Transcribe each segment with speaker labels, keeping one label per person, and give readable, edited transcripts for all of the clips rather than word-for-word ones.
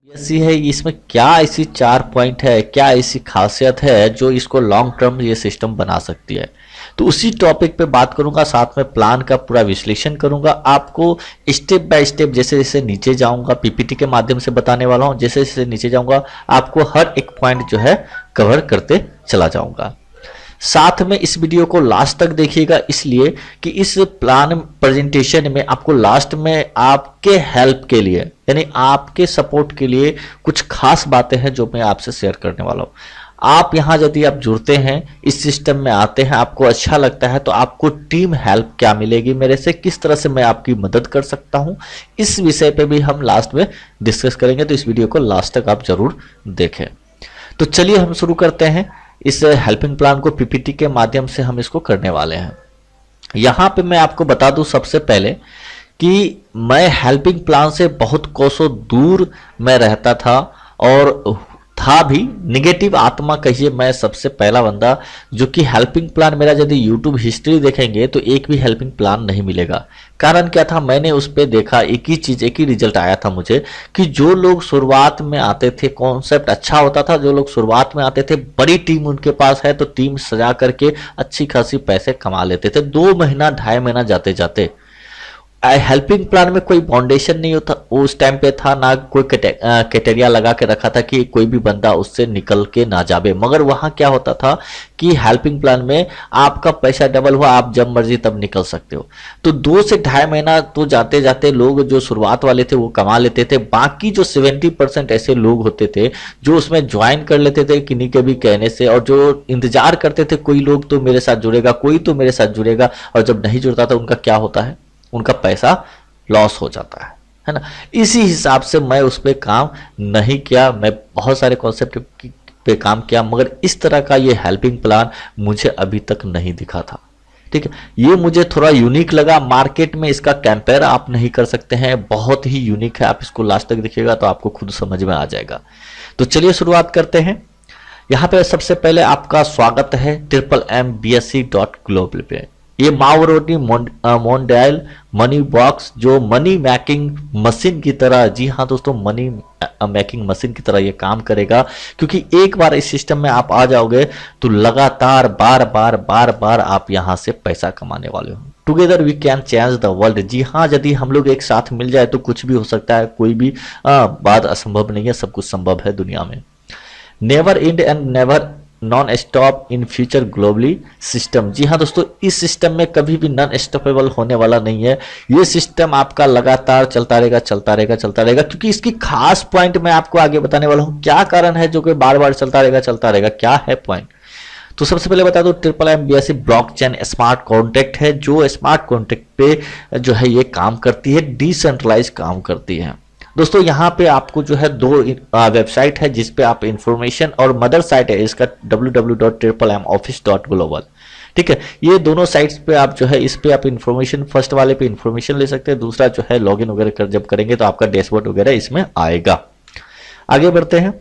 Speaker 1: ऐसी है, इसमें क्या ऐसी 4 पॉइंट है, क्या ऐसी खासियत है जो इसको लॉन्ग टर्म ये सिस्टम बना सकती है। तो उसी टॉपिक पे बात करूंगा, साथ में प्लान का पूरा विश्लेषण करूंगा, आपको स्टेप बाय स्टेप जैसे जैसे नीचे जाऊंगा पीपीटी के माध्यम से बताने वाला हूं, जैसे जैसे नीचे जाऊंगा आपको हर एक पॉइंट जो है कवर करते चला जाऊंगा। साथ में इस वीडियो को लास्ट तक देखिएगा, इसलिए कि इस प्लान प्रेजेंटेशन में आपको लास्ट में आपके हेल्प के लिए यानी आपके सपोर्ट के लिए कुछ खास बातें हैं जो मैं आपसे शेयर करने वाला हूं। आप यहां यदि आप जुड़ते हैं, इस सिस्टम में आते हैं, आपको अच्छा लगता है, तो आपको टीम हेल्प क्या मिलेगी मेरे से, किस तरह से मैं आपकी मदद कर सकता हूं, इस विषय पे भी हम लास्ट में डिस्कस करेंगे। तो इस वीडियो को लास्ट तक आप जरूर देखें। तो चलिए हम शुरू करते हैं। इस हेल्पिंग प्लान को पीपीटी के माध्यम से हम इसको करने वाले हैं। यहां पे मैं आपको बता दूं सबसे पहले कि मैं हेल्पिंग प्लान से बहुत कोसों दूर मैं रहता था और था भी निगेटिव आत्मा कहिए, मैं सबसे पहला बंदा जो कि हेल्पिंग प्लान मेरा यदि यूट्यूब हिस्ट्री देखेंगे तो एक भी हेल्पिंग प्लान नहीं मिलेगा। कारण क्या था, मैंने उस पर देखा एक ही चीज, एक ही रिजल्ट आया था मुझे कि जो लोग शुरुआत में आते थे, कॉन्सेप्ट अच्छा होता था, जो लोग शुरुआत में आते थे, बड़ी टीम उनके पास है तो टीम सजा करके अच्छी खासी पैसे कमा लेते थे 2 महीना 2.5 महीना जाते जाते। हेल्पिंग प्लान में कोई फाउंडेशन नहीं होता उस टाइम पे था, ना कोई क्राइटेरिया लगा के रखा था कि कोई भी बंदा उससे निकल के ना जावे। मगर वहां क्या होता था कि हेल्पिंग प्लान में आपका पैसा डबल हुआ, आप जब मर्जी तब निकल सकते हो। तो 2 से 2.5 महीना तो जाते जाते लोग जो शुरुआत वाले थे वो कमा लेते थे। बाकी जो 70% ऐसे लोग होते थे जो उसमें ज्वाइन कर लेते थे किन्हीं के भी कहने से, और जो इंतजार करते थे कोई लोग तो मेरे साथ जुड़ेगा, कोई तो मेरे साथ जुड़ेगा, और जब नहीं जुड़ता था उनका क्या होता है, उनका पैसा लॉस हो जाता है ना। इसी हिसाब से मैं उस पर काम नहीं किया, मैं बहुत सारे कॉन्सेप्ट पे काम किया, मगर इस तरह का ये हेल्पिंग प्लान मुझे अभी तक नहीं दिखा था। ठीक है, ये मुझे थोड़ा यूनिक लगा। मार्केट में इसका कंपेयर आप नहीं कर सकते हैं, बहुत ही यूनिक है। आप इसको लास्ट तक देखिएगा तो आपको खुद समझ में आ जाएगा। तो चलिए शुरुआत करते हैं। यहाँ पे सबसे पहले आपका स्वागत है MMBSE.global पे। ये मावरोटी मोंडाइल मनी बॉक्स जो मनी मैकिंग मशीन की तरह, जी हाँ दोस्तों, मनी मैकिंग मशीन की तरह ये काम करेगा, क्योंकि एक बार इस सिस्टम में आप आ जाओगे तो लगातार बार बार आप यहां से पैसा कमाने वाले हो। Together we can change the world. जी हाँ, यदि हम लोग एक साथ मिल जाए तो कुछ भी हो सकता है, कोई भी बात असंभव नहीं है, सब कुछ संभव है दुनिया में। Never end and never non stop in future globally system. जी हाँ दोस्तों, इस सिस्टम में कभी भी नॉन स्टॉपेबल होने वाला नहीं है। ये सिस्टम आपका लगातार चलता रहेगा, क्योंकि इसकी खास पॉइंट मैं आपको आगे बताने वाला हूँ। क्या कारण है जो कि बार बार चलता रहेगा, क्या है पॉइंट। तो सबसे पहले बता दो, MMBSE ब्लॉकचेन स्मार्ट कॉन्ट्रैक्ट है, जो स्मार्ट कॉन्ट्रैक्ट पे जो है ये काम करती है, डिसेंट्रलाइज काम करती है। दोस्तों यहाँ पे आपको जो है 2 वेबसाइट है जिस पे आप इंफॉर्मेशन, और मदर साइट है इसका www.MMOffice.global। ठीक है, ये दोनों साइट्स पे आप जो है इस पे आप इंफॉर्मेशन, फर्स्ट वाले पे इंफॉर्मेशन ले सकते हैं, दूसरा जो है लॉगिन वगैरह जब करेंगे तो आपका डैशबोर्ड वगैरह इसमें आएगा। आगे बढ़ते हैं।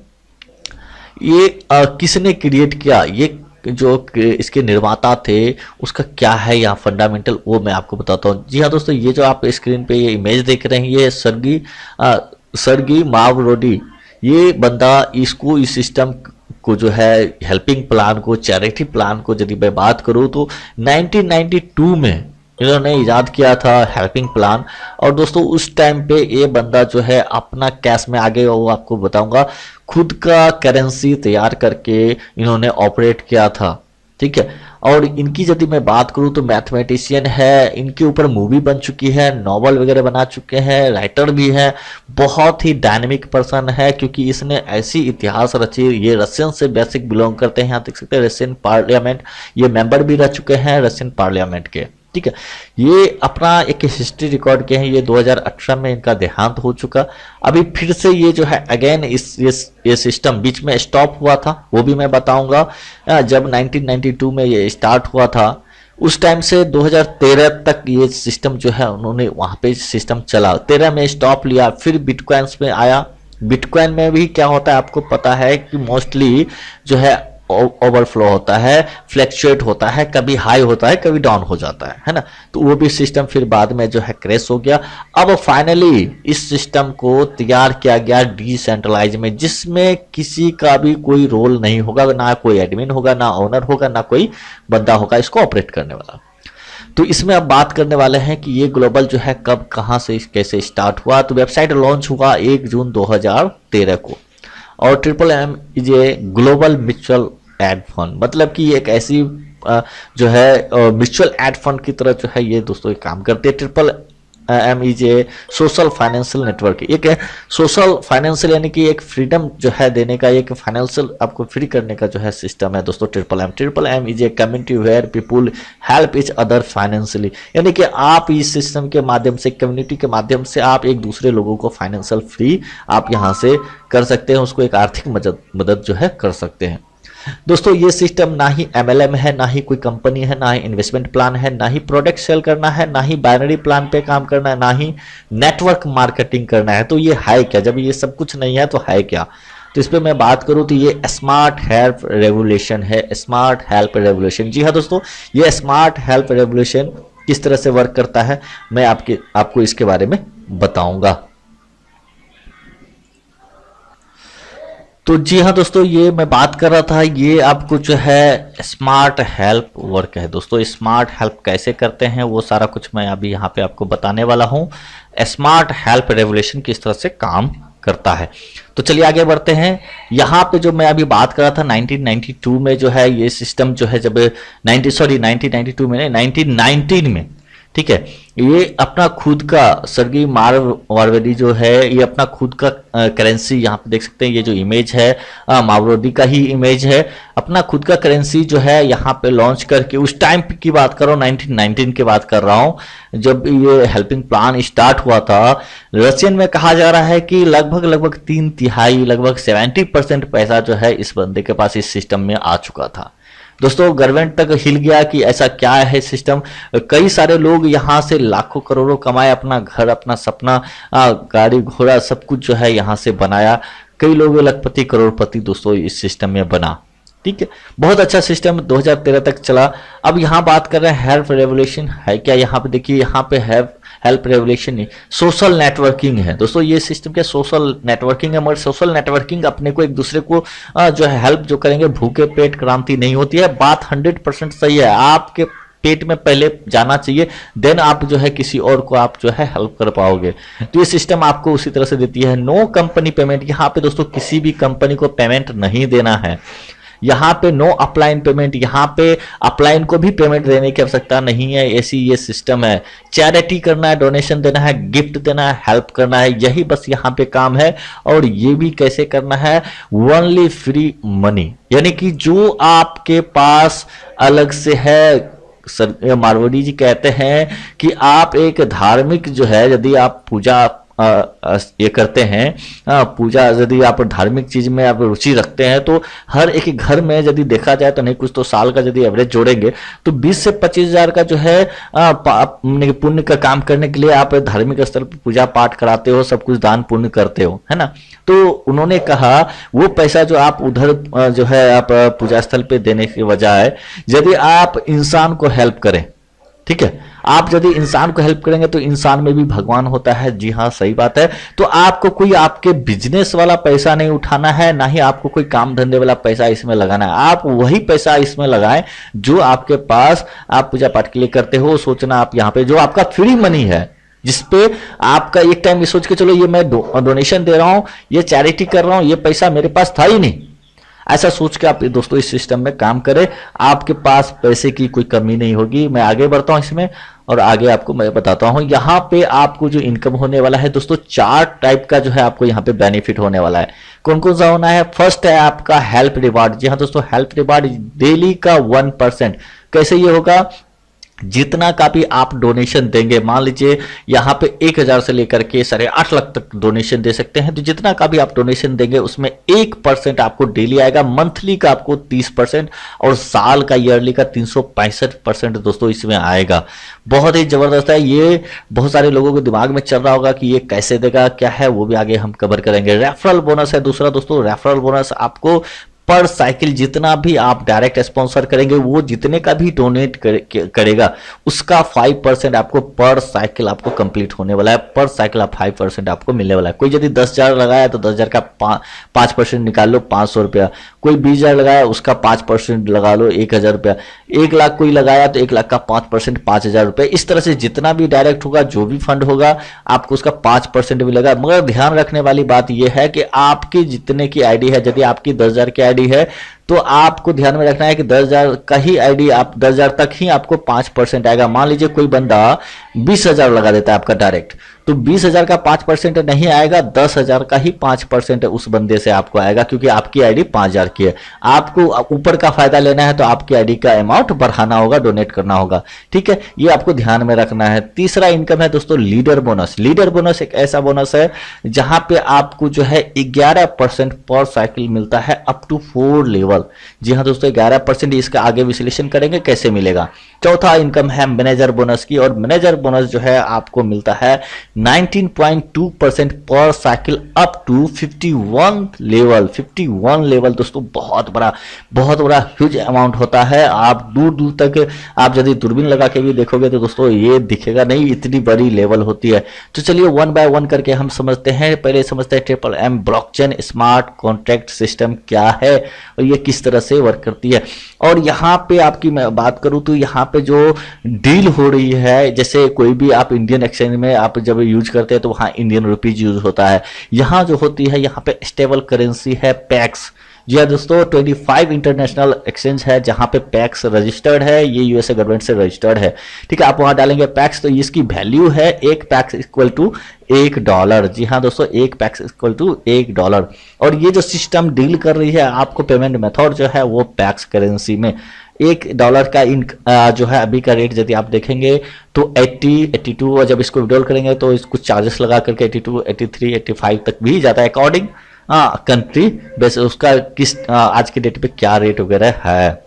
Speaker 1: ये किसने क्रिएट किया, ये जो इसके निर्माता थे उसका क्या है यहाँ फंडामेंटल, वो मैं आपको बताता हूँ। जी हाँ दोस्तों, ये जो आप स्क्रीन पे ये इमेज देख रहे हैं, ये सर्गी मावरोडी, ये बंदा इसको, इस सिस्टम को जो है हेल्पिंग प्लान को, चैरिटी प्लान को यदि मैं बात करूँ तो 1992 में इन्होंने इजाद किया था हेल्पिंग प्लान। और दोस्तों उस टाइम पे ये बंदा जो है अपना कैश में, आगे वो आपको बताऊंगा, खुद का करेंसी तैयार करके इन्होंने ऑपरेट किया था। ठीक है, और इनकी यदि मैं बात करूं तो मैथमेटिशियन है, इनके ऊपर मूवी बन चुकी है, नॉवल वगैरह बना चुके हैं, राइटर भी है, बहुत ही डायनेमिक पर्सन है, क्योंकि इसने ऐसी इतिहास रची। ये रशियन से बेसिक बिलोंग करते हैं, यहाँ देख सकते हैं रशियन पार्लियामेंट, ये मेंबर भी रह चुके हैं रशियन पार्लियामेंट के। ठीक है, ये अपना एक हिस्ट्री रिकॉर्ड किए हैं। ये 2018 में इनका देहांत हो चुका। अभी फिर से ये जो है अगेन ये सिस्टम बीच में स्टॉप हुआ था, वो भी मैं बताऊंगा। जब 1992 में ये स्टार्ट हुआ था, उस टाइम से 2013 तक ये सिस्टम जो है उन्होंने वहां पे सिस्टम चला। 13 में स्टॉप लिया, फिर बिटकॉइंस में आया। बिटकॉइन में भी क्या होता है आपको पता है कि मोस्टली जो है ओवरफ्लो होता है, फ्लैक्चुएट होता है, कभी हाई होता है, कभी डाउन हो जाता है ना। तो वो भी सिस्टम फिर बाद में जो है क्रैश हो गया। अब फाइनली इस सिस्टम को तैयार किया गया डिसेंट्रलाइज में, जिसमें किसी का भी कोई रोल नहीं होगा, ना कोई एडमिन होगा, ना ओनर होगा, ना कोई बंदा होगा इसको ऑपरेट करने वाला। तो इसमें अब बात करने वाले हैं कि ये ग्लोबल जो है कब, कहां से, कैसे स्टार्ट हुआ। तो वेबसाइट लॉन्च हुआ 1 जून 2013 को, और triple M is a global mutual aid fund, मतलब कि एक ऐसी जो है म्यूचुअल एड फंड की तरह जो है ये दोस्तों काम करती है। Triple M is a social financial network, एक है सोशल फाइनेंशियल, यानी कि एक फ्रीडम जो है देने का, एक फाइनेंशियल आपको फ्री करने का जो है सिस्टम है दोस्तों triple M. Triple M is a community where people help each other financially, यानी कि आप इस सिस्टम के माध्यम से, कम्युनिटी के माध्यम से आप एक दूसरे लोगों को फाइनेंशियल फ्री आप यहाँ से कर सकते हैं, उसको एक आर्थिक मदद जो है कर सकते हैं। दोस्तों ये सिस्टम ना ही MLM है, ना ही कोई कंपनी है, ना ही इन्वेस्टमेंट प्लान है, ना ही प्रोडक्ट सेल करना है, ना ही बाइनरी प्लान पे काम करना है, ना ही नेटवर्क मार्केटिंग करना है। तो ये है क्या? जब ये सब कुछ नहीं है तो है क्या? तो इस पर मैं बात करूं तो ये स्मार्ट हेल्प रेवोल्यूशन है। स्मार्ट हेल्प रेवोल्यूशन, जी हाँ दोस्तों, ये स्मार्ट हेल्प रेवोल्यूशन किस तरह से वर्क करता है मैं आपको इसके बारे में बताऊंगा। तो जी हाँ दोस्तों, ये मैं बात कर रहा था, ये आपको जो है स्मार्ट हेल्प वर्क है दोस्तों। स्मार्ट हेल्प कैसे करते हैं वो सारा कुछ मैं अभी यहाँ पे आपको बताने वाला हूँ। स्मार्ट हेल्प रेवोल्यूशन किस तरह से काम करता है, तो चलिए आगे बढ़ते हैं। यहाँ पे जो मैं अभी बात कर रहा था 1992 में जो है ये सिस्टम जो है, जब 1992 में नहीं, 1919 में, ठीक है, ये अपना खुद का सर्गी मारवाडी जो है ये अपना खुद का करेंसी, यहाँ पे देख सकते हैं ये जो इमेज है मारवाडी का ही इमेज है, अपना खुद का करेंसी जो है यहाँ पे लॉन्च करके, उस टाइम की बात कर रहा हूँ 1919 की बात कर रहा हूँ, जब ये हेल्पिंग प्लान स्टार्ट हुआ था। रशियन में कहा जा रहा है कि लगभग 3/3 लगभग 70% पैसा जो है इस बंदे के पास इस सिस्टम में आ चुका था। दोस्तों गवर्नमेंट तक हिल गया कि ऐसा क्या है सिस्टम। कई सारे लोग यहाँ से लाखों करोड़ों कमाए, अपना घर, अपना सपना, गाड़ी घोड़ा सब कुछ जो है यहाँ से बनाया। कई लोग लखपति करोड़पति दोस्तों इस सिस्टम में बना। ठीक है, बहुत अच्छा सिस्टम 2013 तक चला। अब यहाँ बात कर रहे हैं हेल्प रेवोल्यूशन है क्या। यहाँ पे देखिए, यहाँ पे हेल्प रेवोल्यूशन नहीं, सोशल नेटवर्किंग है दोस्तों। ये सिस्टम क्या सोशल नेटवर्किंग है, मगर सोशल नेटवर्किंग अपने को एक दूसरे को जो है हेल्प जो करेंगे, भूखे पेट क्रांति नहीं होती है। बात 100% सही है, आपके पेट में पहले जाना चाहिए, देन आप जो है किसी और को आप जो है हेल्प कर पाओगे। तो ये सिस्टम आपको उसी तरह से देती है। नो कंपनी पेमेंट, यहाँ पे दोस्तों किसी भी कंपनी को पेमेंट नहीं देना है। यहाँ पे नो अपलाइन पेमेंट, यहाँ पे अपलाइन को भी पेमेंट देने की आवश्यकता नहीं है, ऐसी ये सिस्टम है। चैरिटी करना है, डोनेशन देना है, गिफ्ट देना है, हेल्प करना है, यही बस यहाँ पे काम है। और ये भी कैसे करना है, ओनली फ्री मनी, यानी कि जो आपके पास अलग से है। सर मारवाड़ी जी कहते हैं कि आप एक धार्मिक जो है, यदि आप पूजा ये करते हैं, पूजा यदि आप धार्मिक चीज में आप रुचि रखते हैं, तो हर एक घर में यदि देखा जाए तो नहीं कुछ तो साल का यदि एवरेज जोड़ेंगे तो 20 से 25 हजार का जो है पुण्य का काम करने के लिए आप धार्मिक स्थल पर पूजा पाठ कराते हो, सब कुछ दान पुण्य करते हो, है ना। तो उन्होंने कहा वो पैसा जो आप उधर जो है आप पूजा स्थल पे देने के बजाय यदि आप इंसान को हेल्प करें, ठीक है, आप यदि इंसान को हेल्प करेंगे तो इंसान में भी भगवान होता है। जी हाँ, सही बात है। तो आपको कोई आपके बिजनेस वाला पैसा नहीं उठाना है, ना ही आपको कोई काम धंधे वाला पैसा इसमें लगाना है। आप वही पैसा इसमें लगाएं जो आपके पास आप पूजा पाठ के लिए करते हो। सोचना आप यहाँ पे जो आपका फ्री मनी है, जिसपे आपका एक टाइम ये सोच के चलो ये मैं डोनेशन दे रहा हूं, ये चैरिटी कर रहा हूं, ये पैसा मेरे पास था ही नहीं, ऐसा सोच के आप दोस्तों इस सिस्टम में काम करें, आपके पास पैसे की कोई कमी नहीं होगी। मैं आगे बढ़ता हूं इसमें और आगे आपको मैं बताता हूं। यहाँ पे आपको जो इनकम होने वाला है दोस्तों, 4 टाइप का जो है आपको यहाँ पे बेनिफिट होने वाला है। कौन कौन सा होना है? फर्स्ट है आपका हेल्प रिवार्ड। जी हाँ दोस्तों, हेल्प रिवार्ड डेली का 1%। कैसे ये होगा? जितना का भी आप डोनेशन देंगे, मान लीजिए यहाँ पे 1000 से लेकर के 8.5 लाख तक डोनेशन दे सकते हैं, तो जितना का भी आप डोनेशन देंगे उसमें 1% आपको डेली आएगा, मंथली का आपको 30% और साल का ईयरली का 365% दोस्तों इसमें आएगा। बहुत ही जबरदस्त है ये। बहुत सारे लोगों के दिमाग में चल रहा होगा कि ये कैसे देगा, क्या है, वो भी आगे हम कवर करेंगे। रेफरल बोनस है दूसरा दोस्तों। रेफरल बोनस आपको पर साइकिल जितना भी आप डायरेक्ट स्पॉन्सर करेंगे, वो जितने का भी डोनेट करेगा उसका 5% आपको पर साइकिल आपको कंप्लीट होने वाला है। पर साइकिल आप 5% आपको मिलने वाला है। कोई यदि 10,000 लगाया तो 10,000 का 5% निकाल लो, 500 रुपया। कोई 20,000 लगाया उसका 5% लगा लो, 1,000 रुपया। 1,00,000 कोई लगाया तो 1,00,000 का 5% 5,000 रुपये। इस तरह से जितना भी डायरेक्ट होगा, जो भी फंड होगा, आपको उसका 5% मिलेगा। मगर ध्यान रखने वाली बात यह है कि आपकी जितने की आईडी है, यदि आपकी 10,000 की आईडी है तो आपको ध्यान में रखना है कि 10,000 का ही आईडी, आप 10,000 तक ही आपको 5% आएगा। मान लीजिए कोई बंदा 20,000 लगा देता है आपका डायरेक्ट, तो 20,000 का 5% नहीं आएगा, 10,000 का ही 5% उस बंदे से आपको आएगा, क्योंकि आपकी आईडी 5,000 की है। आपको ऊपर का फायदा लेना है तो आपकी आईडी का अमाउंट बढ़ाना होगा, डोनेट करना होगा। ठीक है, ये आपको ध्यान में रखना है। तीसरा इनकम है दोस्तों लीडर बोनस। लीडर बोनस एक ऐसा बोनस है जहां पे आपको जो है 11% पर साइकिल मिलता है अप टू 4 लेवल। जी हाँ दोस्तों, 11%। इसका आगे विश्लेषण करेंगे कैसे मिलेगा। चौथा इनकम है मैनेजर बोनस की, और मैनेजर बोनस जो है आपको मिलता है 19.2% per cycle up to 51 level. 51 level दोस्तों बहुत बड़ा ह्यूज अमाउंट होता है। आप दूर दूर तक आप यदि दूरबीन लगा के भी देखोगे तो दोस्तों ये दिखेगा नहीं, इतनी बड़ी लेवल होती है। तो चलिए 1 बाय 1 करके हम समझते हैं। पहले समझते हैं TMM blockchain smart contract system क्या है और ये किस तरह से वर्क करती है। और यहाँ पे आपकी मैं बात करूँ तो यहाँ पे जो डील हो रही है, जैसे कोई भी आप इंडियन एक्सचेंज में आप जब यूज करते हैं तो वहाँ इंडियन रुपीज यूज होता है। यहाँ जो होती है, यहाँ पे स्टेबल करेंसी है पैक्स। जी हाँ दोस्तों, 25 इंटरनेशनल एक्सचेंज है जहां पे पैक्स रजिस्टर्ड है। ये यूएसए गवर्नमेंट से रजिस्टर्ड है। ठीक है, आप वहां डालेंगे पैक्स तो इसकी वैल्यू है एक पैक्स इक्वल टू $1। जी हाँ दोस्तों, एक पैक्स इक्वल टू $1। और ये जो सिस्टम डील कर रही है, आपको पेमेंट मेथड जो है वो पैक्स करेंसी में $1 का जो है अभी का रेट यदि आप देखेंगे तो 80, 82, और जब इसको विड्रॉल करेंगे तो कुछ चार्जेस लगा करके 82, 83, 85 तक भी जाता है, अकॉर्डिंग कंट्री बेस उसका किस आज के डेट पे क्या रेट वगैरह है।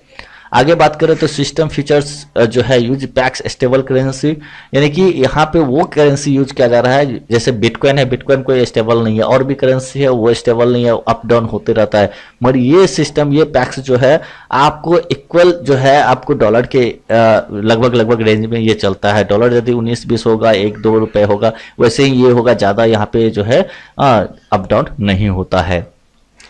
Speaker 1: आगे बात करें तो सिस्टम फीचर्स जो है यूज पैक्स स्टेबल करेंसी, यानी कि यहाँ पे वो करेंसी यूज किया जा रहा है। जैसे बिटकॉइन है, बिटकॉइन कोई स्टेबल नहीं है, और भी करेंसी है वो स्टेबल नहीं है, अप डाउन होते रहता है। मगर ये सिस्टम, ये पैक्स जो है आपको इक्वल जो है आपको डॉलर के लगभग रेंज में ये चलता है। डॉलर यदि 19-20 होगा, 1-2 रुपए होगा, वैसे ही ये होगा, ज्यादा यहाँ पे जो है अप डाउन नहीं होता है।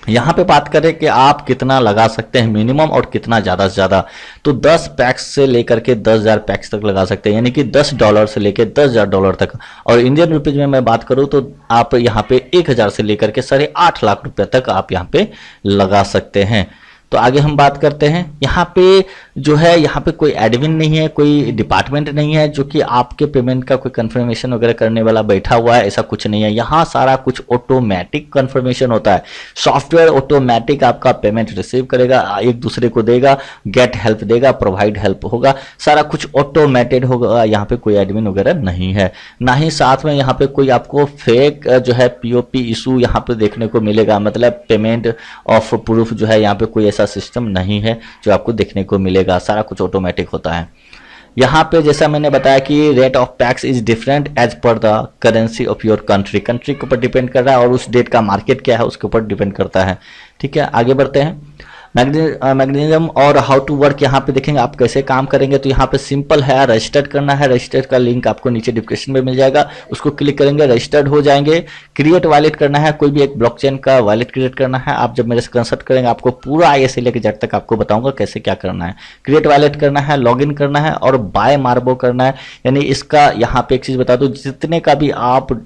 Speaker 1: यहाँ पे बात करें कि आप कितना लगा सकते हैं मिनिमम और कितना ज़्यादा से ज़्यादा, तो 10 पैक्स से लेकर के 10,000 पैक्स तक लगा सकते हैं, यानी कि $10 से लेकर $10,000 तक। और इंडियन रुपीज में मैं बात करूँ तो आप यहाँ पे 1,000 से लेकर के 8.5 लाख रुपए तक आप यहाँ पे लगा सकते हैं। तो आगे हम बात करते हैं। यहाँ पे जो है, यहाँ पे कोई एडमिन नहीं है, कोई डिपार्टमेंट नहीं है जो कि आपके पेमेंट का कोई कंफर्मेशन वगैरह करने वाला बैठा हुआ है, ऐसा कुछ नहीं है। यहाँ सारा कुछ ऑटोमेटिक कंफर्मेशन होता है। सॉफ्टवेयर ऑटोमेटिक आपका पेमेंट रिसीव करेगा, एक दूसरे को देगा, गेट हेल्प देगा, प्रोवाइड हेल्प होगा, सारा कुछ ऑटोमेटेड होगा। यहाँ पे कोई एडमिन वगैरह नहीं है, ना ही साथ में यहाँ पे कोई आपको फेक जो है POP इशू यहाँ पे देखने को मिलेगा। मतलब पेमेंट ऑफ प्रूफ जो है यहाँ पे कोई सिस्टम नहीं है जो आपको देखने को मिलेगा, सारा कुछ ऑटोमेटिक होता है। यहाँ पे जैसा मैंने बताया कि rate of tax is different as per the currency of your country. Country के ऊपर डिपेंड कर रहा है और उस डेट का मार्केट क्या है उसके ऊपर डिपेंड करता है। ठीक है, आगे बढ़ते हैं। मैकेनिज्म और हाउ टू वर्क यहाँ पे देखेंगे आप कैसे काम करेंगे। तो यहाँ पे सिंपल है, रजिस्टर्ड करना है। रजिस्टर्ड का लिंक आपको नीचे डिस्क्रिप्शन में मिल जाएगा, उसको क्लिक करेंगे, रजिस्टर्ड हो जाएंगे। क्रिएट वॉलेट करना है, कोई भी एक ब्लॉकचेन का वॉलेट क्रिएट करना है। आप जब मेरे से कंसल्ट करेंगे आपको पूरा आगे से लेकर जेड तक आपको बताऊंगा कैसे क्या करना है। क्रिएट वॉलेट करना है, लॉगिन करना है और बाय मार्बो करना है। यानी इसका यहाँ पे एक चीज बता दूं, जितने का भी आप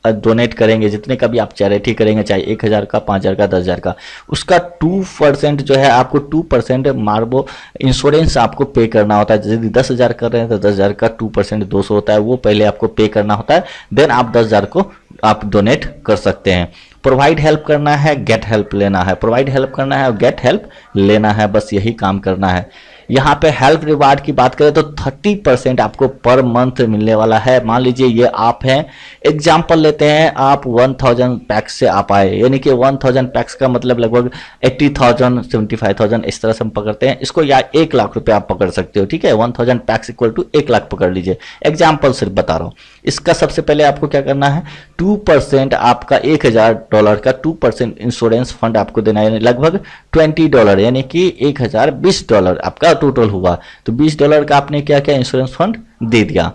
Speaker 1: डोनेट करेंगे, जितने का भी आप चैरिटी करेंगे, चाहे 1,000 का, 5,000 का, 10,000 का, उसका 2% जो है आपको 2% मार्बो इंश्योरेंस आपको पे करना होता है। यदि 10,000 कर रहे हैं तो 10,000 का 2% 200 होता है, वो पहले आपको पे करना होता है। देन आप 10,000 को आप डोनेट कर सकते हैं। प्रोवाइड हेल्प करना है, गेट हेल्प लेना है। प्रोवाइड हेल्प करना है और गेट हेल्प लेना है, बस यही काम करना है। यहाँ पे हेल्प रिवार्ड की बात करें तो 30% आपको पर मंथ मिलने वाला है। मान लीजिए ये आप हैं, एग्जाम्पल लेते हैं, आप 1000 पैक्स से आप आए, यानी कि 1000 पैक्स का मतलब लगभग 80,000 75,000 इस तरह से हम पकड़ते हैं इसको, या 1 लाख रुपए आप पकड़ सकते हो, ठीक है। 1000 पैक्स इक्वल टू 1 लाख पकड़ लीजिए, एग्जाम्पल सिर्फ बता रहा हूँ। इसका सबसे पहले आपको क्या करना है, 2% आपका $1000 का 2% इंश्योरेंस फंड आपको देना है, लगभग $20, यानी कि $1020 आपका टोटल हुआ। तो $20 का आपने क्या किया, इंश्योरेंस फंड दे दिया।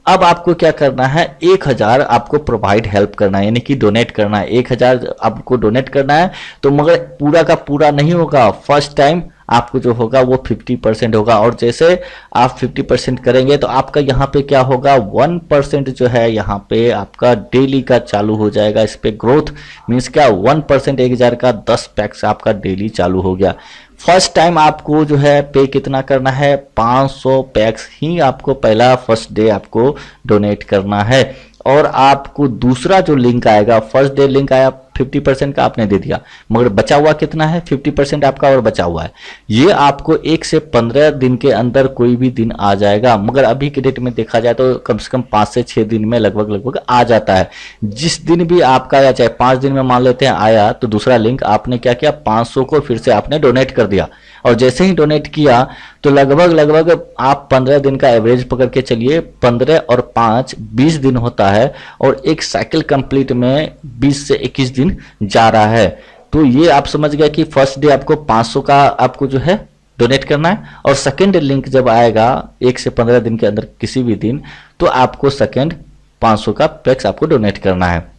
Speaker 1: अब आपको क्या करना है, 1000 आपको प्रोवाइड हेल्प करना है, यानी कि डोनेट करना है। 1000 आपको डोनेट करना है, तो मगर पूरा का पूरा नहीं होगा, फर्स्ट टाइम आपको जो होगा वो 50% होगा, और जैसे आप 50% करेंगे तो आपका यहाँ पे क्या होगा, 1% जो है यहाँ पे आपका डेली का चालू हो जाएगा। इस पे ग्रोथ मीन्स क्या, 1% 1000 का 10 पैक्स आपका डेली चालू हो गया। फर्स्ट टाइम आपको जो है पे कितना करना है, 500 पैक्स ही आपको पहला फर्स्ट डे आपको डोनेट करना है। और आपको दूसरा जो लिंक आएगा, फर्स्ट डे लिंक आया 50% का आपने दे दिया, मगर बचा हुआ कितना है, 50% आपका और बचा हुआ है। ये आपको 1 से 15 दिन के अंदर कोई भी दिन आ जाएगा, मगर अभी के डेट में देखा जाए तो कम से कम 5 से 6 दिन में लगभग आ जाता है। जिस दिन भी आपका आया, चाहे 5 दिन में मान लेते हैं आया, तो दूसरा लिंक आपने क्या किया, 500 को फिर से आपने डोनेट कर दिया, और जैसे ही डोनेट किया तो लगभग आप 15 दिन का एवरेज पकड़ के चलिए, 15 और 5 20 दिन होता है, और एक साइकिल कंप्लीट में 20 से 21 दिन जा रहा है। तो ये आप समझ गए कि फर्स्ट डे आपको 500 का आपको जो है डोनेट करना है, और सेकेंड लिंक जब आएगा 1 से 15 दिन के अंदर किसी भी दिन, तो आपको सेकेंड 500 का पैक्स आपको डोनेट करना है।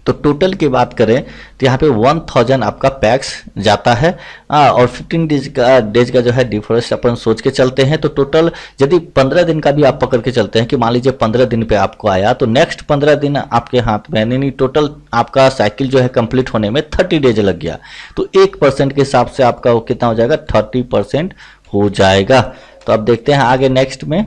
Speaker 1: तो टोटल की बात करें तो यहाँ पे 1000 आपका पैक्स जाता है, और 15 डेज का जो है डिफरेंस अपन सोच के चलते हैं। तो टोटल यदि 15 दिन का भी आप पकड़ के चलते हैं कि मान लीजिए 15 दिन पे आपको आया, तो नेक्स्ट 15 दिन आपके हाथ में, यानी टोटल आपका साइकिल जो है कंप्लीट होने में 30 डेज लग गया, तो 1% के हिसाब से आपका वो कितना हो जाएगा, 30% हो जाएगा। तो अब देखते हैं आगे नेक्स्ट में।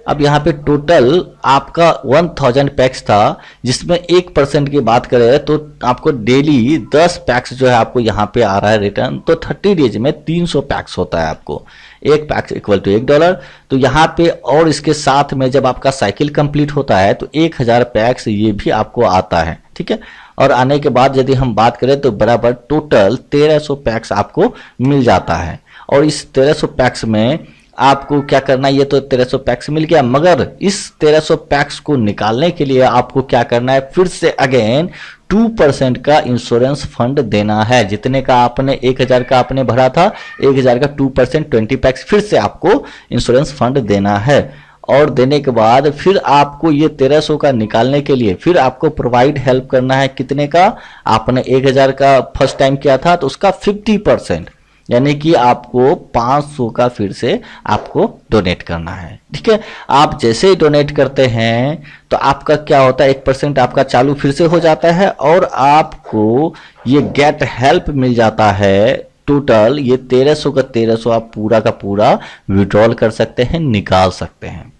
Speaker 1: अब यहाँ पे टोटल आपका 1000 पैक्स था, जिसमें 1% की बात करें तो आपको डेली 10 पैक्स जो है आपको यहाँ पे आ रहा है रिटर्न, तो 30 डेज में 300 पैक्स होता है आपको, 1 पैक्स इक्वल टू $1। तो यहाँ पे और इसके साथ में जब आपका साइकिल कंप्लीट होता है तो 1000 पैक्स ये भी आपको आता है, ठीक है। और आने के बाद यदि हम बात करें तो बराबर टोटल 1300 पैक्स आपको मिल जाता है। और इस 1300 पैक्स में आपको क्या करना है, ये तो 1300 पैक्स मिल गया, मगर इस 1300 पैक्स को निकालने के लिए आपको क्या करना है, फिर से अगेन 2% का इंश्योरेंस फंड देना है। जितने का आपने 1000 का आपने भरा था, 1000 का 2% 20 पैक्स फिर से आपको इंश्योरेंस फंड देना है। और देने के बाद फिर आपको ये 1300 का निकालने के लिए फिर आपको प्रोवाइड हेल्प करना है। कितने का, आपने 1000 का फर्स्ट टाइम किया था तो उसका 50%, यानी कि आपको 500 का फिर से आपको डोनेट करना है, ठीक है। आप जैसे ही डोनेट करते हैं तो आपका क्या होता है, 1% आपका चालू फिर से हो जाता है, और आपको ये गेट हेल्प मिल जाता है। टोटल ये 1300 का 1300 आप पूरा का पूरा विड्रॉल कर सकते हैं, निकाल सकते हैं।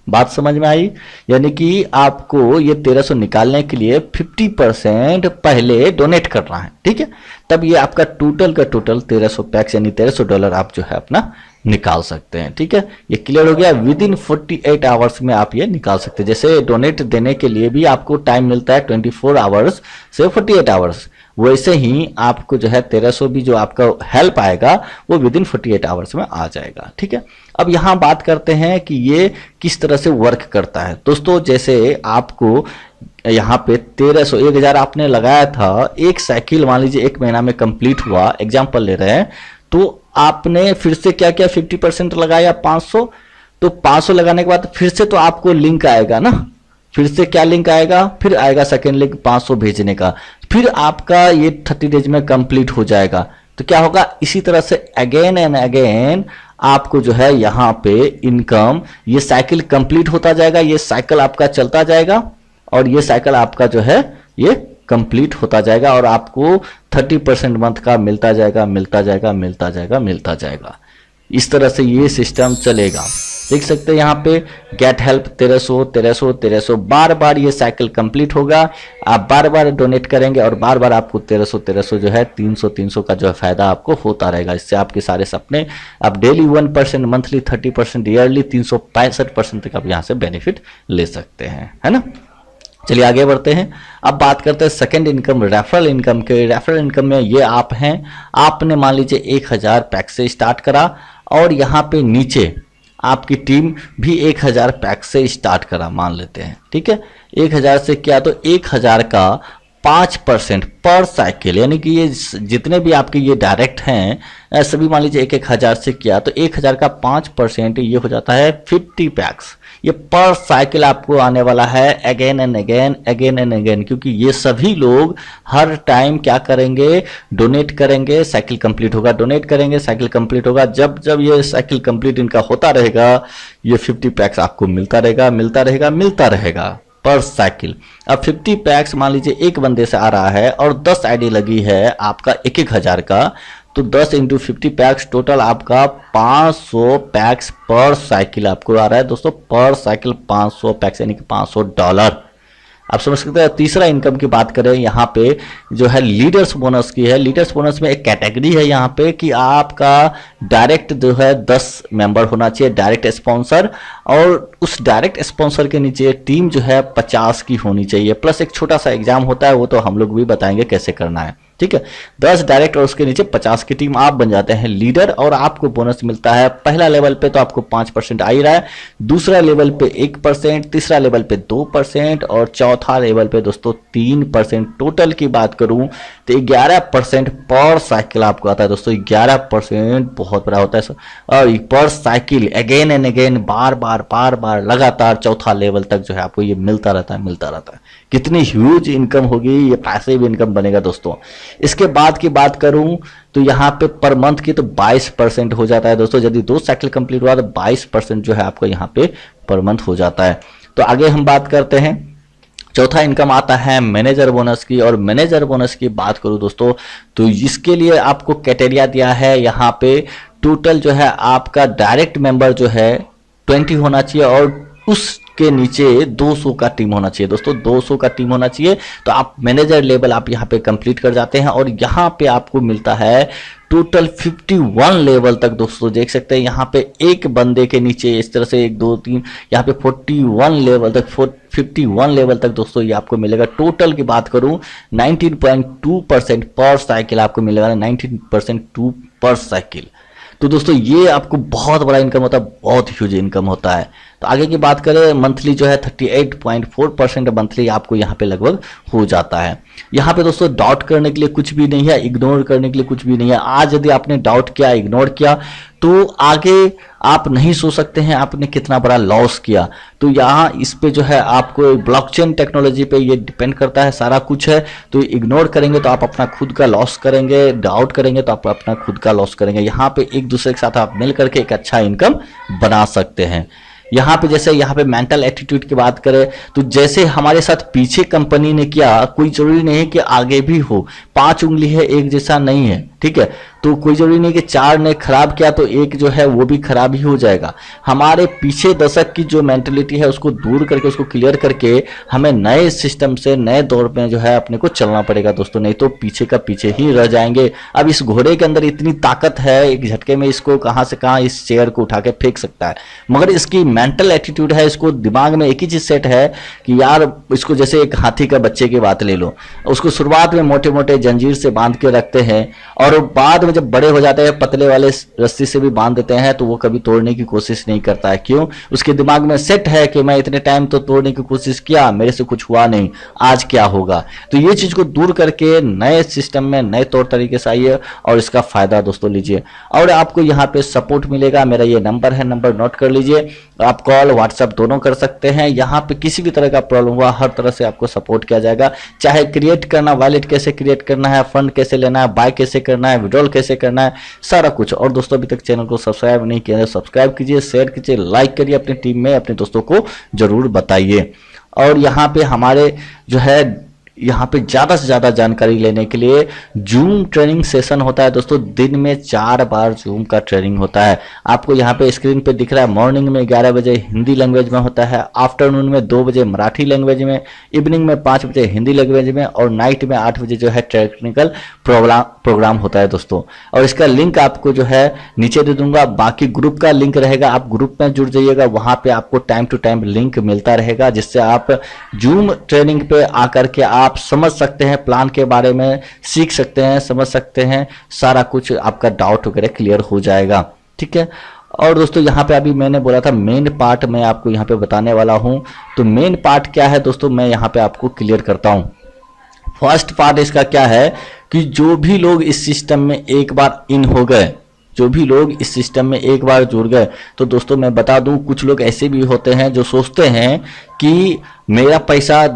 Speaker 1: बात समझ में आई, यानी कि आपको ये 1300 निकालने के लिए 50% पहले डोनेट करना है, ठीक है। तब ये आपका टोटल का टोटल 1300 पैक्स यानी $1300 आप जो है अपना निकाल सकते हैं, ठीक है। ये क्लियर हो गया। विद इन 48 आवर्स में आप ये निकाल सकते हैं। जैसे डोनेट देने के लिए भी आपको टाइम मिलता है 24 आवर्स से 48 आवर्स, वैसे ही आपको जो है 1300 भी जो आपका हेल्प आएगा वो विद इन 48 आवर्स में आ जाएगा, ठीक है। अब यहाँ बात करते हैं कि ये किस तरह से वर्क करता है। दोस्तों जैसे आपको यहाँ पे 1300 1000 आपने लगाया था, एक साइकिल मान लीजिए 1 महीना में कंप्लीट हुआ, एग्जाम्पल ले रहे हैं, तो आपने फिर से क्या किया, 50% लगाया 500। तो 500 लगाने के बाद फिर से तो आपको लिंक आएगा ना, फिर से क्या लिंक आएगा, फिर आएगा सेकेंड लिंक 500 भेजने का, फिर आपका ये 30 डेज में कंप्लीट हो जाएगा। तो क्या होगा, इसी तरह से अगेन एंड अगेन आपको जो है यहाँ पे इनकम, ये साइकिल कंप्लीट होता जाएगा, ये साइकिल आपका चलता जाएगा, और ये साइकिल आपका जो है ये कंप्लीट होता जाएगा, और आपको 30% मंथ का मिलता जाएगा, मिलता जाएगा, मिलता जाएगा, मिलता जाएगा। इस तरह से ये सिस्टम चलेगा। देख सकते हैं यहाँ पे गेट हेल्प 1300 बार बार ये साइकिल कंप्लीट होगा। आप बार बार डोनेट करेंगे और बार बार आपको 1300 जो है 300 का जो है फायदा आपको होता रहेगा। इससे आपके सारे सपने आप डेली 1%, मंथली 30%, ईयरली 365% तक आप यहाँ से बेनिफिट ले सकते हैं, है ना। चलिए आगे बढ़ते हैं। अब बात करते हैं सेकंड इनकम, रेफरल इनकम के। रेफरल इनकम में ये आप हैं, आपने मान लीजिए 1000 पैक से स्टार्ट करा और यहाँ पे नीचे आपकी टीम भी 1000 पैक से स्टार्ट करा मान लेते हैं, ठीक है। 1000 से किया तो 1000 का 5% पर साइकिल, यानी कि ये जितने भी आपके ये डायरेक्ट हैं सभी मान लीजिए 1000 से किया तो 1000 का 5% ये हो जाता है 50 पैक्स। ये पर साइकिल आपको आने वाला है अगेन एंड अगेन, क्योंकि ये सभी लोग हर टाइम क्या करेंगे, डोनेट करेंगे, साइकिल कंप्लीट होगा, डोनेट करेंगे, साइकिल कंप्लीट होगा। जब जब ये साइकिल कंप्लीट इनका होता रहेगा ये 50 पैक्स आपको मिलता रहेगा पर साइकिल। अब 50 पैक्स मान लीजिए एक बंदे से आ रहा है और 10 आईडी लगी है आपका 1000 का, तो 10 इंटू 50 पैक्स टोटल आपका 500 पैक्स पर साइकिल आपको आ रहा है दोस्तों। पर साइकिल 500 पैक्स यानी कि $500 आप समझ सकते हैं। तीसरा इनकम की बात करें यहाँ पे जो है लीडर्स बोनस की है। लीडर्स बोनस में एक कैटेगरी है यहाँ पे कि आपका डायरेक्ट जो है 10 मेंबर होना चाहिए, डायरेक्ट स्पॉन्सर, और उस डायरेक्ट स्पॉन्सर के नीचे टीम जो है 50 की होनी चाहिए, प्लस एक छोटा सा एग्जाम होता है, वो तो हम लोग भी बताएंगे कैसे करना है, ठीक है। 10 डायरेक्ट और उसके नीचे 50 की टीम, आप बन जाते हैं लीडर और आपको बोनस मिलता है। पहला लेवल पे तो आपको 5% आ ही रहा है, दूसरा लेवल पे 1%, तीसरा लेवल पे 2% और चौथा लेवल पे दोस्तों 3%। टोटल की बात करूं तो 11% पर साइकिल आपको आता है दोस्तों। 11% बहुत बड़ा होता है और पर साइकिल अगेन एंड अगेन बार बार लगातार चौथा लेवल तक जो है आपको ये मिलता रहता है। कितनी ह्यूज इनकम होगी, ये पैसिव इनकम बनेगा दोस्तों। इसके बाद की बात करूं तो यहाँ पे पर मंथ की तो 22% हो जाता है दोस्तों। यदि 2 साइकिल कंप्लीट हुआ तो 22% जो है आपको यहाँ पे पर मंथ हो जाता है। तो आगे हम बात करते हैं। चौथा इनकम आता है मैनेजर बोनस की, और मैनेजर बोनस की बात करूं दोस्तों तो इसके लिए आपको क्राइटेरिया दिया है यहाँ पे। टोटल जो है आपका डायरेक्ट मेंबर जो है 20 होना चाहिए और उसके नीचे 200 का टीम होना चाहिए दोस्तों। 200 का टीम होना चाहिए तो आप मैनेजर लेवल आप यहाँ पे कंप्लीट कर जाते हैं और यहाँ पे आपको मिलता है टोटल 51 लेवल तक दोस्तों। देख सकते हैं यहाँ पे एक बंदे के नीचे इस तरह से 1 2 3 यहाँ पे 41 लेवल तक 51 लेवल तक दोस्तों ये आपको मिलेगा। टोटल की बात करूं 19.2% पर साइकिल आपको मिलेगा, 19% पर साइकिल। तो दोस्तों ये आपको बहुत बड़ा इनकम होता है, बहुत ह्यूज इनकम होता है। तो आगे की बात करें मंथली जो है 38.4% मंथली आपको यहाँ पे लगभग हो जाता है। यहाँ पे दोस्तों डाउट करने के लिए कुछ भी नहीं है, इग्नोर करने के लिए कुछ भी नहीं है। आज यदि आपने डाउट किया, इग्नोर किया तो आगे आप नहीं सोच सकते हैं आपने कितना बड़ा लॉस किया। तो यहाँ इस पे जो है आपको ब्लॉकचेन टेक्नोलॉजी पे ये डिपेंड करता है, सारा कुछ है। तो इग्नोर करेंगे तो आप अपना खुद का लॉस करेंगे, डाउट करेंगे तो आप अपना खुद का लॉस करेंगे। यहाँ पे एक दूसरे के साथ आप मिल करके एक अच्छा इनकम बना सकते हैं। यहाँ पे जैसे यहाँ पे मेंटल एटीट्यूड की बात करें तो जैसे हमारे साथ पीछे कंपनी ने किया, कोई जरूरी नहीं है कि आगे भी हो। 5 उंगली है एक जैसा नहीं है, ठीक है। तो कोई जरूरी नहीं कि 4 ने खराब किया तो एक जो है वो भी खराब ही हो जाएगा। हमारे पीछे दशक की जो मेंटलिटी है उसको दूर करके, उसको क्लियर करके हमें नए सिस्टम से नए दौर में जो है अपने को चलना पड़ेगा दोस्तों, नहीं तो पीछे का पीछे ही रह जाएंगे। अब इस घोड़े के अंदर इतनी ताकत है, एक झटके में इसको कहां से कहां इस चेयर को उठा के फेंक सकता है, मगर इसकी मेंटल एटीट्यूड है, इसको दिमाग में एक ही चीज सेट है कि यार इसको जैसे एक हाथी का बच्चे की बात ले लो, उसको शुरुआत में मोटे मोटे जंजीर से बांध के रखते हैं और बाद में जब बड़े हो जाते हैं पतले वाले रस्सी से भी बांध देते हैं तो वो कभी तोड़ने की कोशिश नहीं करता है। क्यों? उसके दिमाग में सेट है कि मैं इतने टाइम तो तोड़ने की कोशिश किया, मेरे से कुछ हुआ नहीं, आज क्या होगा। तो ये चीज को दूर करके नए सिस्टम में नए तौर तरीके से आइए और इसका फायदा दोस्तों लीजिए। और आपको यहाँ पे सपोर्ट मिलेगा, मेरा ये नंबर है, नंबर नोट कर लीजिए। आप कॉल व्हाट्सएप दोनों कर सकते हैं। यहाँ पे किसी भी तरह का प्रॉब्लम हुआ हर तरह से आपको सपोर्ट किया जाएगा, चाहे क्रिएट करना, वॉलेट कैसे क्रिएट करना है, फंड कैसे लेना है, बाय कैसे करना है, विड्रॉल कैसे करना है, सारा कुछ। और दोस्तों अभी तक चैनल को सब्सक्राइब नहीं किया है, सब्सक्राइब कीजिए, शेयर कीजिए, लाइक करिए, अपनी टीम में अपने दोस्तों को जरूर बताइए। और यहाँ पे हमारे जो है यहाँ पे ज़्यादा से ज़्यादा जानकारी लेने के लिए जूम ट्रेनिंग सेशन होता है दोस्तों। दिन में 4 बार जूम का ट्रेनिंग होता है। आपको यहाँ पे स्क्रीन पे दिख रहा है, मॉर्निंग में 11 बजे हिंदी लैंग्वेज में होता है, आफ्टरनून में 2 बजे मराठी लैंग्वेज में, इवनिंग में 5 बजे हिंदी लैंग्वेज में और नाइट में 8 बजे जो है टेक्निकल प्रोग्राम होता है दोस्तों। और इसका लिंक आपको जो है नीचे दे दूंगा, बाकी ग्रुप का लिंक रहेगा, आप ग्रुप में जुड़ जाइएगा, वहां पे आपको टाइम टू टाइम लिंक मिलता रहेगा, जिससे आप जूम ट्रेनिंग पे आकर के आप समझ सकते हैं, प्लान के बारे में सीख सकते हैं, समझ सकते हैं, सारा कुछ आपका डाउट वगैरह क्लियर हो जाएगा। ठीक है। और दोस्तों यहाँ पे अभी मैंने बोला था मेन पार्ट मैं आपको यहाँ पे बताने वाला हूँ। तो मेन पार्ट क्या है दोस्तों, मैं यहाँ पे आपको क्लियर करता हूँ। फर्स्ट पार्ट इसका क्या है कि जो भी लोग इस सिस्टम में एक बार इन हो गए, जो भी लोग इस सिस्टम में एक बार जुड़ गए, तो दोस्तों मैं बता दूं कुछ लोग ऐसे भी होते हैं जो सोचते हैं कि मेरा पैसा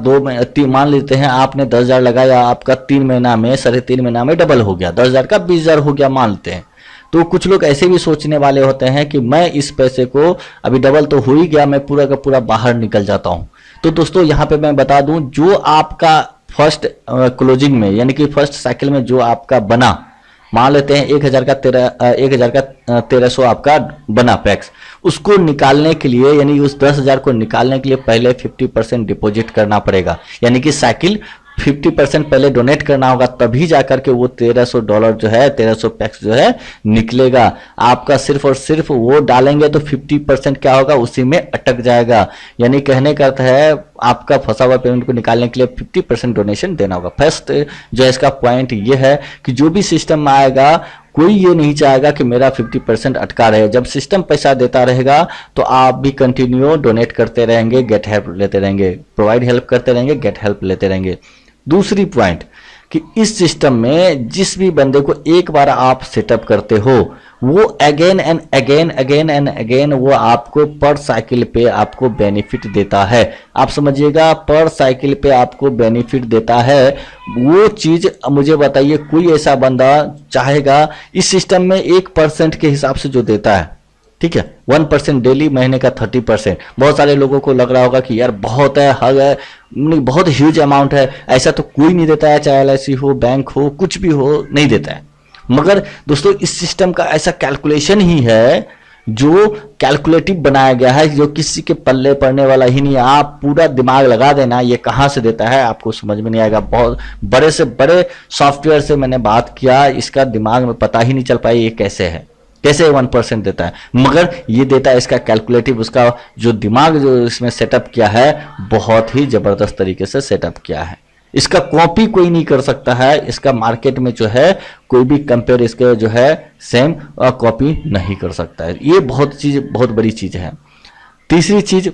Speaker 1: मान लेते हैं आपने 10,000 लगाया, आपका 3 महीना में 3.5 महीना में डबल हो गया, 10,000 का 20,000 हो गया मान लेते हैं। तो कुछ लोग ऐसे भी सोचने वाले होते हैं कि मैं इस पैसे को अभी डबल तो हो ही गया, मैं पूरा का पूरा बाहर निकल जाता हूं। तो दोस्तों यहाँ पे मैं बता दूं, जो आपका फर्स्ट क्लोजिंग में यानी कि फर्स्ट साइकिल में जो आपका बना, मान लेते हैं 1,000 का 1,300 आपका बना पैक्स, उसको निकालने के लिए यानी उस 10,000 को निकालने के लिए पहले 50% डिपॉजिट करना पड़ेगा, यानी कि साइकिल 50% पहले डोनेट करना होगा, तभी जाकर के वो $1,300 जो है 1,300 पैक्स जो है निकलेगा। आपका सिर्फ और सिर्फ वो डालेंगे तो 50% क्या होगा, उसी में अटक जाएगा। यानी कहने का अर्थ है आपका फंसा हुआ पेमेंट को निकालने के लिए 50% डोनेशन देना होगा। फर्स्ट जो है इसका पॉइंट ये है कि जो भी सिस्टम में आएगा कोई ये नहीं चाहेगा कि मेरा 50% अटका रहे। जब सिस्टम पैसा देता रहेगा तो आप भी कंटिन्यू डोनेट करते रहेंगे, गेट हेल्प लेते रहेंगे, प्रोवाइड हेल्प करते रहेंगे, गेट हेल्प लेते रहेंगे। दूसरी पॉइंट कि इस सिस्टम में जिस भी बंदे को एक बार आप सेटअप करते हो, वो अगेन एंड अगेन वो आपको पर साइकिल पे आपको बेनिफिट देता है। आप समझिएगा, पर साइकिल पे आपको बेनिफिट देता है। वो चीज मुझे बताइए, कोई ऐसा बंदा चाहेगा इस सिस्टम में 1% के हिसाब से जो देता है, ठीक है, 1% डेली, महीने का 30%। बहुत सारे लोगों को लग रहा होगा कि यार बहुत है, हग है, बहुत ह्यूज अमाउंट है, ऐसा तो कोई नहीं देता है, चाहे LIC हो, बैंक हो, कुछ भी हो, नहीं देता है। मगर दोस्तों इस सिस्टम का ऐसा कैलकुलेशन ही है जो कैलकुलेटिव बनाया गया है, जो किसी के पल्ले पड़ने वाला ही नहीं है। आप पूरा दिमाग लगा देना, ये कहाँ से देता है आपको समझ में नहीं आएगा। बहुत बड़े से बड़े सॉफ्टवेयर से मैंने बात किया, इसका दिमाग में पता ही नहीं चल पाई ये कैसे है, कैसे 1% देता है, मगर ये देता है। इसका कैलकुलेटिव, उसका जो दिमाग जो इसमें सेटअप किया है, बहुत ही जबरदस्त तरीके से सेटअप किया है। इसका कॉपी कोई नहीं कर सकता है। इसका मार्केट में जो है कोई भी कंपेयर इसके जो है सेम कॉपी नहीं कर सकता है। ये बहुत बड़ी चीज है। तीसरी चीज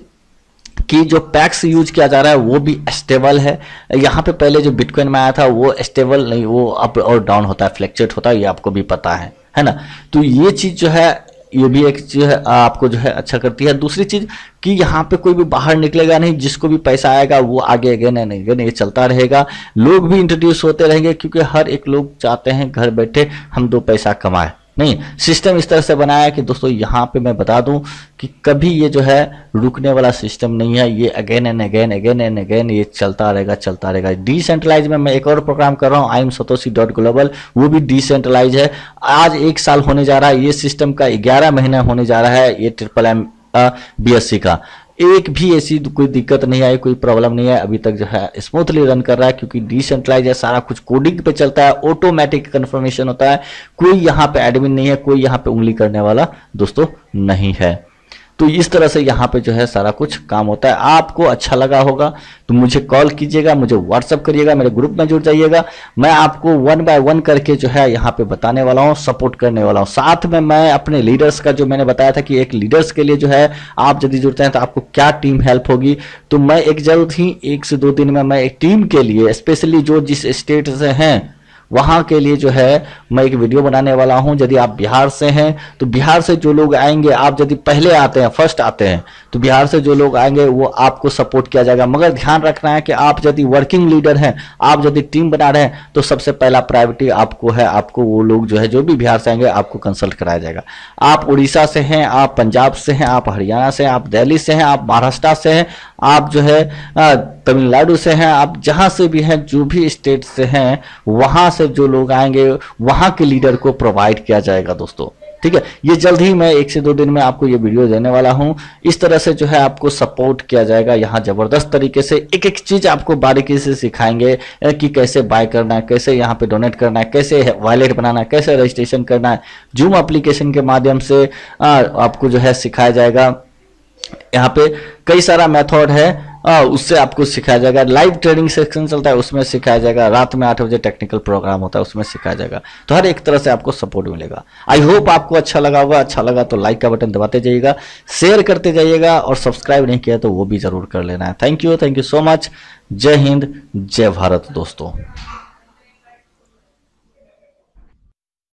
Speaker 1: कि जो पैक्स यूज किया जा रहा है वो भी स्टेबल है। यहाँ पे पहले जो बिटकॉइन में आया था वो स्टेबल नहीं, वो अप और डाउन होता है, फ्लैक्चुएट होता है, ये आपको भी पता है ना। तो ये चीज जो है, ये भी एक चीज है आपको जो है अच्छा करती है। दूसरी चीज कि यहाँ पे कोई भी बाहर निकलेगा नहीं, जिसको भी पैसा आएगा वो आगे अगेन एंड अगेन ये चलता रहेगा। लोग भी इंट्रोड्यूस होते रहेंगे, क्योंकि हर एक लोग चाहते हैं घर बैठे हम 2 पैसा कमाए। नहीं, सिस्टम इस तरह से बनाया है कि दोस्तों यहाँ पे मैं बता दूं कि कभी ये जो है रुकने वाला सिस्टम नहीं है। ये अगेन एंड अगेन ये चलता रहेगा। डिसेंट्रलाइज में मैं एक और प्रोग्राम कर रहा हूँ, imsatoshi.global, वो भी डिसेंट्रलाइज है। आज 1 साल होने जा रहा है, ये सिस्टम का 11 महीना होने जा रहा है, ये MMM BSC का। एक भी ऐसी कोई दिक्कत नहीं आई, कोई प्रॉब्लम नहीं है, अभी तक जो है स्मूथली रन कर रहा है, क्योंकि डिसेंट्रलाइज है, सारा कुछ कोडिंग पे चलता है, ऑटोमेटिक कन्फर्मेशन होता है, कोई यहाँ पे एडमिन नहीं है, कोई यहाँ पे उंगली करने वाला दोस्तों नहीं है। तो इस तरह से यहाँ पे जो है सारा कुछ काम होता है। आपको अच्छा लगा होगा तो मुझे कॉल कीजिएगा, मुझे व्हाट्सअप करिएगा, मेरे ग्रुप में जुड़ जाइएगा। मैं आपको 1 बाय 1 करके जो है यहाँ पे बताने वाला हूँ, सपोर्ट करने वाला हूँ। साथ में मैं अपने लीडर्स का, जो मैंने बताया था कि एक लीडर्स के लिए जो है आप यदि जुड़ते हैं तो आपको क्या टीम हेल्प होगी, तो मैं एक जल्द ही 1 से 2 दिन में मैं एक टीम के लिए, स्पेशली जो जिस स्टेट से हैं वहां के लिए जो है मैं एक वीडियो बनाने वाला हूं। यदि आप बिहार से हैं तो बिहार से जो लोग आएंगे, आप यदि पहले आते हैं, फर्स्ट आते हैं, तो बिहार से जो लोग आएंगे वो आपको सपोर्ट किया जाएगा। मगर ध्यान रखना है कि आप यदि वर्किंग लीडर हैं, आप यदि टीम बना रहे हैं, तो सबसे पहला प्रायोरिटी आपको है। आपको वो लोग जो है जो भी बिहार से आएंगे आपको कंसल्ट कराया जाएगा। आप उड़ीसा से हैं, आप पंजाब से हैं, आप हरियाणा से हैं, आप दिल्ली से हैं, आप महाराष्ट्र से हैं, आप जो है तमिलनाडु से हैं, आप जहां से भी हैं, जो भी स्टेट से हैं, वहां से जो लोग आएंगे वहां के लीडर को प्रोवाइड किया जाएगा दोस्तों। ठीक है, ये जल्द ही मैं 1 से 2 दिन में आपको ये वीडियो देने वाला हूं। इस तरह से जो है आपको सपोर्ट किया जाएगा। यहाँ जबरदस्त तरीके से एक एक चीज आपको बारीकी से सिखाएंगे कि कैसे बाय करना है, कैसे यहाँ पे डोनेट करना है, कैसे वॉलेट बनाना है, कैसे रजिस्ट्रेशन करना है। जूम एप्लीकेशन के माध्यम से आपको जो है सिखाया जाएगा। यहाँ पे कई सारा मेथड है, उससे आपको सिखाया जाएगा। लाइव ट्रेनिंग सेक्शन चलता है, उसमें सिखाया जाएगा। रात में 8 बजे टेक्निकल प्रोग्राम होता है, उसमें सिखाया जाएगा। तो हर एक तरह से आपको सपोर्ट मिलेगा। आई होप आपको अच्छा लगा होगा। अच्छा लगा तो लाइक का बटन दबाते जाइएगा, शेयर करते जाइएगा, और सब्सक्राइब नहीं किया तो वो भी जरूर कर लेना है। Thank you so much. जय हिंद, जय भारत दोस्तों।